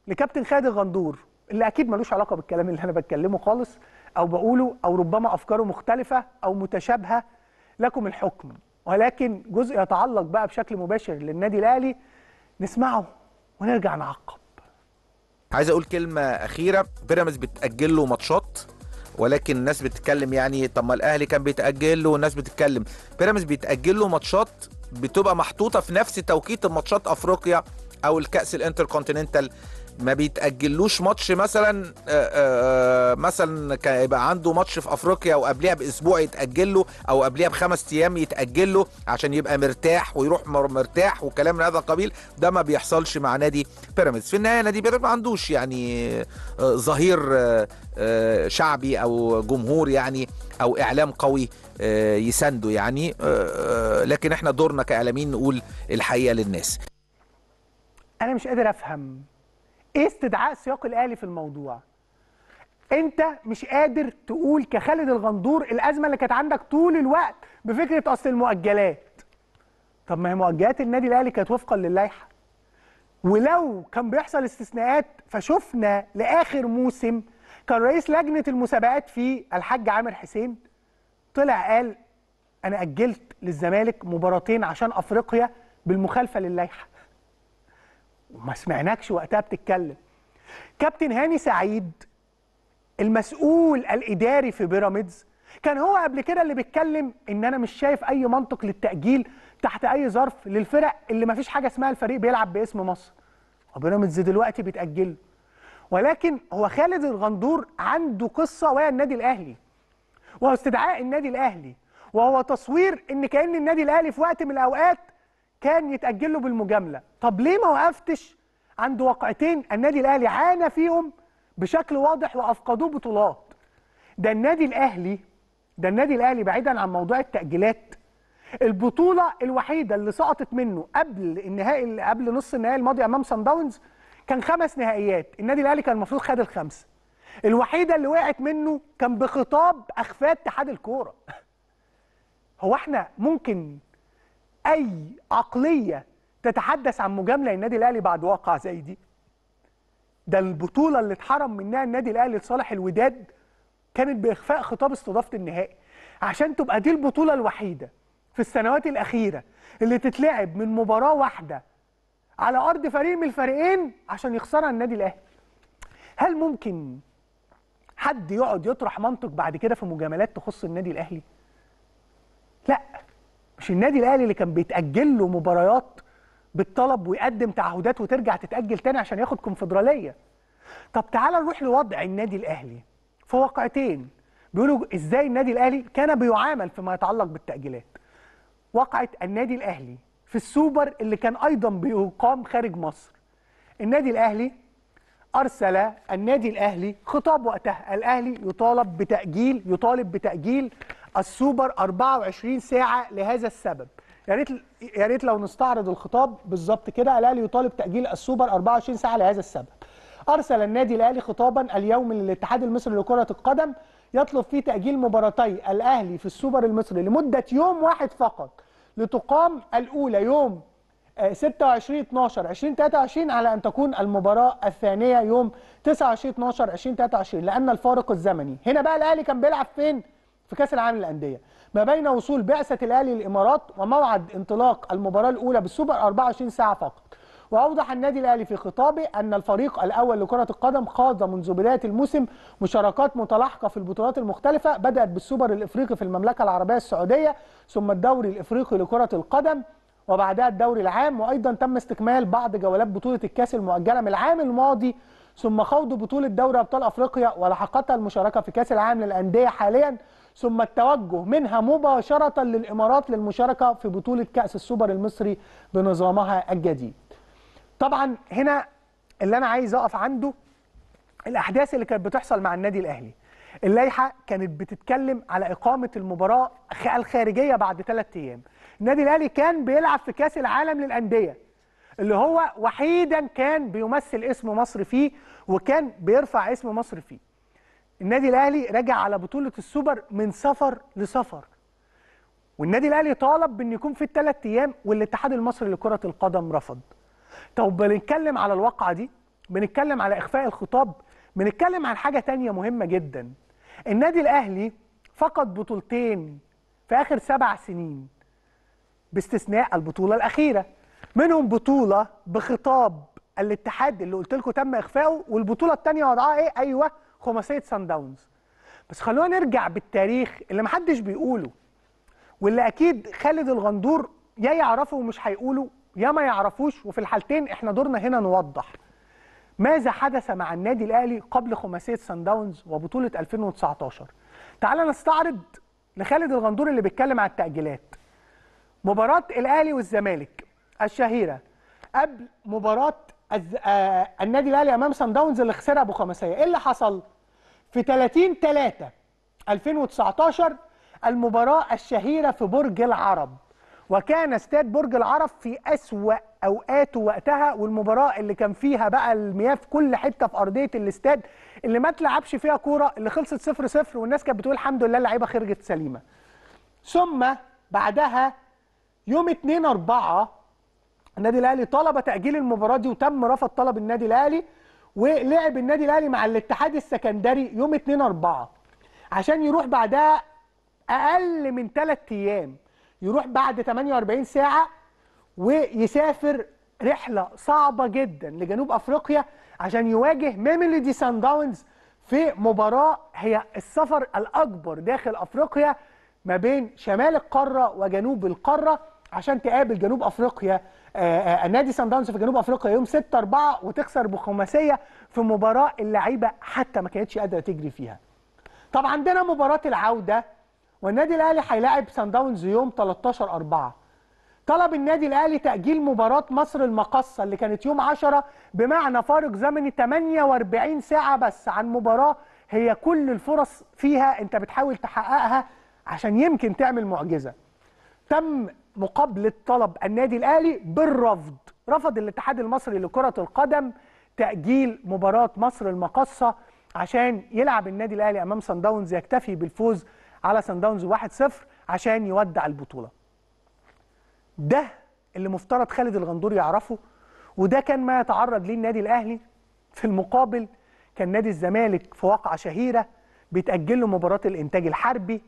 لكابتن خالد الغندور اللي اكيد ملوش علاقه بالكلام اللي انا بتكلمه خالص او بقوله، او ربما افكاره مختلفه او متشابهه، لكم الحكم، ولكن جزء يتعلق بقى بشكل مباشر للنادي الاهلي نسمعه ونرجع نعقب. عايز اقول كلمه اخيره. بيراميدز بتاجل له ماتشات، ولكن الناس بتتكلم يعني طب ما الاهلي كان بيتاجل له، والناس بتتكلم بيراميدز بيتاجل له ماتشات بتبقى محطوطه في نفس توقيت ماتشات افريقيا او الكاس الانتركونتيننتال. ما بيتاجلوش ماتش مثلا مثلا يبقى عنده ماتش في افريقيا وقبلها باسبوع يتاجل له، او قبلها ب5 ايام يتاجل له عشان يبقى مرتاح ويروح مرتاح وكلام من هذا القبيل. ده ما بيحصلش مع نادي بيراميدز. في النهايه نادي بيراميدز ما عندوش يعني ظهير شعبي او جمهور يعني او اعلام قوي يسنده يعني، لكن احنا دورنا كاعلاميين نقول الحقيقه للناس. انا مش قادر افهم ايه استدعاء سياق الاهلي في الموضوع. انت مش قادر تقول كخالد الغندور الازمه اللي كانت عندك طول الوقت بفكره اصل المؤجلات. طب ما هي مؤجلات النادي الاهلي كانت وفقا للائحه، ولو كان بيحصل استثناءات فشفنا لاخر موسم كان رئيس لجنه المسابقات فيه الحاج عامر حسين طلع قال انا اجلت للزمالك مباراتين عشان افريقيا بالمخالفه للائحه، وما سمعناكش وقتها بتتكلم. كابتن هاني سعيد المسؤول الاداري في بيراميدز كان هو قبل كده اللي بيتكلم ان انا مش شايف اي منطق للتاجيل تحت اي ظرف للفرق اللي ما فيش حاجه اسمها الفريق بيلعب باسم مصر، وبيراميدز دلوقتي بيتاجل. ولكن هو خالد الغندور عنده قصه وهي النادي الاهلي، وهو استدعاء النادي الاهلي، وهو تصوير ان كأن النادي الاهلي في وقت من الاوقات كان يتاجل له بالمجامله. طب ليه ما وقفتش عند واقعتين النادي الاهلي عانى فيهم بشكل واضح وافقدوه بطولات؟ ده النادي الاهلي بعيدا عن موضوع التاجيلات، البطوله الوحيده اللي سقطت منه قبل نص النهائي الماضي امام صن داونز كان 5 نهائيات، النادي الاهلي كان المفروض خد ال5. الوحيده اللي وقعت منه كان بخطاب اخفاه اتحاد الكوره. هو احنا ممكن اي عقليه تتحدث عن مجامله للنادي الاهلي بعد واقعه زي دي؟ ده البطوله اللي اتحرم منها النادي الاهلي لصالح الوداد كانت باخفاء خطاب استضافه النهائي، عشان تبقى دي البطوله الوحيده في السنوات الاخيره اللي تتلعب من مباراه واحده على ارض فريق من الفريقين عشان يخسرها النادي الاهلي. هل ممكن حد يقعد يطرح منطق بعد كده في مجاملات تخص النادي الاهلي؟ لا، مش النادي الاهلي اللي كان بيتاجل له مباريات بالطلب ويقدم تعهدات وترجع تتاجل تاني عشان ياخد كونفدراليه. طب تعالى نروح لوضع النادي الاهلي في واقعتين بيقولوا ازاي النادي الاهلي كان بيعامل فيما يتعلق بالتاجيلات. واقعه النادي الاهلي في السوبر اللي كان ايضا بيقام خارج مصر. النادي الاهلي ارسل خطاب وقتها، الاهلي يطالب بتاجيل السوبر 24 ساعه لهذا السبب. يا ريت لو نستعرض الخطاب بالظبط كده. الاهلي يطالب تاجيل السوبر 24 ساعه لهذا السبب. ارسل النادي الاهلي خطابا اليوم للاتحاد المصري لكره القدم يطلب فيه تاجيل مباراتي الاهلي في السوبر المصري لمده يوم واحد فقط، لتقام الاولى يوم 26/12/2023 على ان تكون المباراه الثانيه يوم 29/12/2023، لان الفارق الزمني هنا بقى الاهلي كان بيلعب فين؟ في كاس العالم للانديه، ما بين وصول بعثه الاهلي للامارات وموعد انطلاق المباراه الاولى بالسوبر 24 ساعه فقط. واوضح النادي الاهلي في خطابه ان الفريق الاول لكره القدم خاض منذ بدايه الموسم مشاركات متلاحقه في البطولات المختلفه، بدات بالسوبر الافريقي في المملكه العربيه السعوديه، ثم الدوري الافريقي لكره القدم، وبعدها الدوري العام، وايضا تم استكمال بعض جولات بطوله الكاس المؤجله من العام الماضي، ثم خوض بطوله دوري ابطال افريقيا ولحقتها المشاركه في كاس العالم للانديه حاليا، ثم التوجه منها مباشره للامارات للمشاركه في بطوله كاس السوبر المصري بنظامها الجديد. طبعا هنا اللي انا عايز اقف عنده الاحداث اللي كانت بتحصل مع النادي الاهلي. اللائحه كانت بتتكلم على اقامه المباراه الخارجيه بعد 3 ايام. النادي الاهلي كان بيلعب في كاس العالم للانديه اللي هو وحيدا كان بيمثل اسم مصر فيه وكان بيرفع اسم مصر فيه. النادي الاهلي رجع على بطوله السوبر من سفر لسفر، والنادي الاهلي طالب بان يكون في ال3 ايام والاتحاد المصري لكره القدم رفض. طب بنتكلم على الواقعه دي، بنتكلم على اخفاء الخطاب، بنتكلم عن حاجه تانية مهمه جدا. النادي الاهلي فقد بطولتين في اخر 7 سنين باستثناء البطوله الاخيره، منهم بطوله بخطاب الاتحاد اللي قلت لكم تم اخفائه، والبطوله الثانيه وضعها ايه؟ ايوه، خماسيه سان داونز. بس خلونا نرجع بالتاريخ اللي محدش بيقوله، واللي اكيد خالد الغندور يا يعرفه ومش هيقوله يا ما يعرفوش، وفي الحالتين احنا دورنا هنا نوضح ماذا حدث مع النادي الاهلي قبل خماسيه سان داونز وبطوله 2019. تعال نستعرض لخالد الغندور اللي بيتكلم على التأجيلات. مباراة الأهلي والزمالك الشهيرة قبل مباراة النادي الأهلي أمام سان داونز اللي خسرها أبو خماسية، إيه اللي حصل؟ في 30/3/2019 المباراة الشهيرة في برج العرب، وكان استاد برج العرب في أسوأ أوقاته وقتها، والمباراة اللي كان فيها بقى المياه في كل حتة في أرضية الاستاد، اللي ما اتلعبش فيها كورة، اللي خلصت 0-0 والناس كانت بتقول الحمد لله اللعيبة خرجت سليمة. ثم بعدها يوم 2/4 النادي الاهلي طلب تاجيل المباراه دي، وتم رفض طلب النادي الاهلي، ولعب النادي الاهلي مع الاتحاد السكندري يوم 2/4 عشان يروح بعدها اقل من 3 ايام، يروح بعد 48 ساعه ويسافر رحله صعبه جدا لجنوب افريقيا عشان يواجه ميميلودي سان داونز في مباراه هي السفر الاكبر داخل افريقيا ما بين شمال القاره وجنوب القاره، عشان تقابل جنوب افريقيا النادي سان داونز في جنوب افريقيا يوم 6/4 وتخسر بخماسيه في مباراه اللعيبه حتى ما كانتش قادره تجري فيها. طب عندنا مباراه العوده والنادي الاهلي هيلاعب سان داونز يوم 13/4. طلب النادي الاهلي تاجيل مباراه مصر المقاصه اللي كانت يوم 10 بمعنى فارق زمني 48 ساعه بس عن مباراه هي كل الفرص فيها انت بتحاول تحققها عشان يمكن تعمل معجزه. تم مقابله طلب النادي الاهلي بالرفض، رفض الاتحاد المصري لكره القدم تاجيل مباراه مصر المقاصه عشان يلعب النادي الاهلي امام سان داونز، يكتفي بالفوز على سان داونز 1-0 عشان يودع البطوله. ده اللي مفترض خالد الغندور يعرفه، وده كان ما يتعرض ليه النادي الاهلي. في المقابل كان نادي الزمالك في واقعه شهيره بيتاجل له مباراه الانتاج الحربي،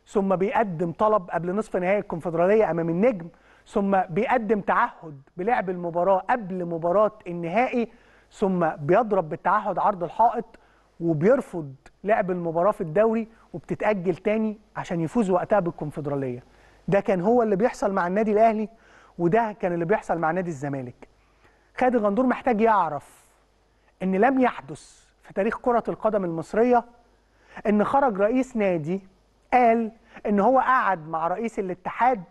ثم بيقدم طلب قبل نصف نهائي الكونفدراليه امام النجم، ثم بيقدم تعهد بلعب المباراه قبل مباراه النهائي، ثم بيضرب بالتعهد عرض الحائط وبيرفض لعب المباراه في الدوري وبتتاجل تاني عشان يفوز وقتها بالكونفدراليه. ده كان هو اللي بيحصل مع النادي الاهلي، وده كان اللي بيحصل مع نادي الزمالك. خالد الغندور محتاج يعرف ان لم يحدث في تاريخ كره القدم المصريه ان خرج رئيس نادي قال ان هو قعد مع رئيس الاتحاد،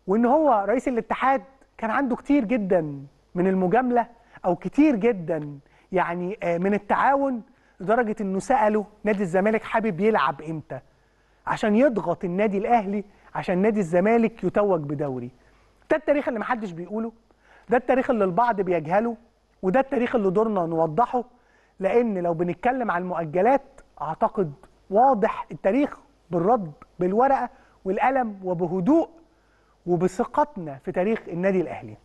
وان هو رئيس الاتحاد كان عنده كتير جدا من المجامله او كتير جدا يعني من التعاون، لدرجه انه ساله نادي الزمالك حابب يلعب امتى عشان يضغط النادي الاهلي عشان نادي الزمالك يتوج بدوري. ده التاريخ اللي محدش بيقوله، ده التاريخ اللي البعض بيجهله، وده التاريخ اللي دورنا نوضحه، لان لو بنتكلم عن المؤجلات اعتقد واضح التاريخ بالرد بالورقه والقلم وبهدوء وبثقتنا في تاريخ النادي الاهلي.